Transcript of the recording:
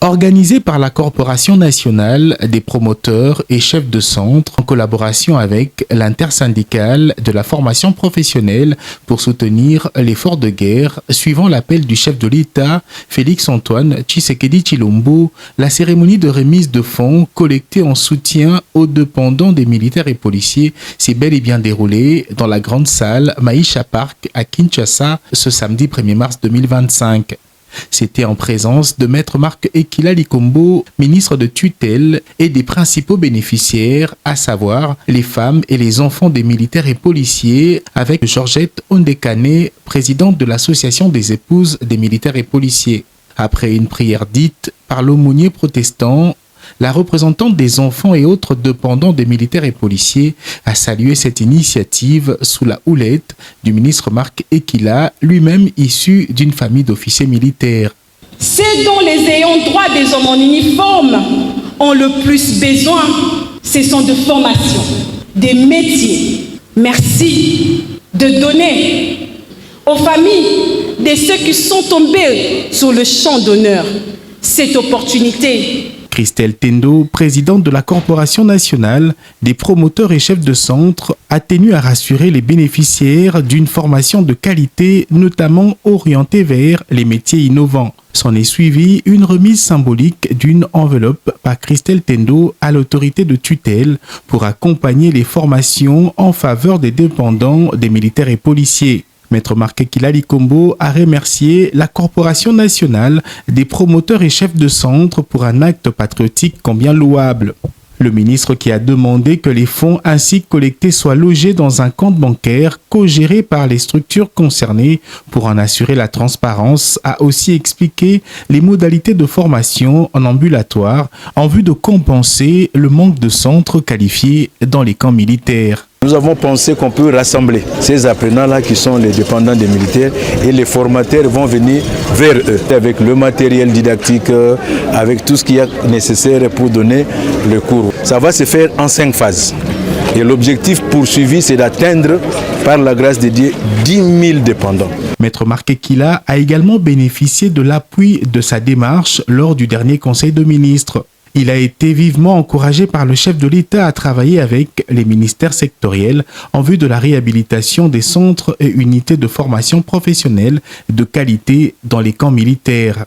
Organisé par la Corporation nationale des promoteurs et chefs de centre en collaboration avec l'intersyndicale de la formation professionnelle pour soutenir l'effort de guerre, suivant l'appel du chef de l'État, Félix-Antoine Tshisekedi Tshilombo, la cérémonie de remise de fonds collectés en soutien aux dépendants des militaires et policiers s'est bel et bien déroulée dans la grande salle Maïcha Park à Kinshasa ce samedi 1er mars 2025. C'était en présence de Maître Marc Ekila Likombo, ministre de tutelle, et des principaux bénéficiaires, à savoir les femmes et les enfants des militaires et policiers, avec Georgette Ondekane, présidente de l'association des épouses des militaires et policiers. Après une prière dite par l'aumônier protestant, la représentante des enfants et autres dépendants des militaires et policiers a salué cette initiative sous la houlette du ministre Marc Ekila, lui-même issu d'une famille d'officiers militaires. Ce dont les ayants droit des hommes en uniforme ont le plus besoin, ce sont de formation, des métiers. Merci de donner aux familles de ceux qui sont tombés sur le champ d'honneur cette opportunité. Christelle Tendo, présidente de la Corporation nationale des promoteurs et chefs de centre, a tenu à rassurer les bénéficiaires d'une formation de qualité, notamment orientée vers les métiers innovants. S'en est suivi une remise symbolique d'une enveloppe par Christelle Tendo à l'autorité de tutelle pour accompagner les formations en faveur des dépendants des militaires et policiers. Maître Marc Ekila Likombo a remercié la Corporation nationale des promoteurs et chefs de centre pour un acte patriotique combien louable. Le ministre qui a demandé que les fonds ainsi collectés soient logés dans un compte bancaire co-géré par les structures concernées pour en assurer la transparence a aussi expliqué les modalités de formation en ambulatoire en vue de compenser le manque de centres qualifiés dans les camps militaires. Nous avons pensé qu'on peut rassembler ces apprenants-là qui sont les dépendants des militaires et les formateurs vont venir vers eux avec le matériel didactique, avec tout ce qui est nécessaire pour donner le cours. Ça va se faire en 5 phases. Et l'objectif poursuivi, c'est d'atteindre, par la grâce de Dieu, 10 000 dépendants. Maître Marc Ekila a également bénéficié de l'appui de sa démarche lors du dernier Conseil de ministres. Il a été vivement encouragé par le chef de l'État à travailler avec les ministères sectoriels en vue de la réhabilitation des centres et unités de formation professionnelle de qualité dans les camps militaires.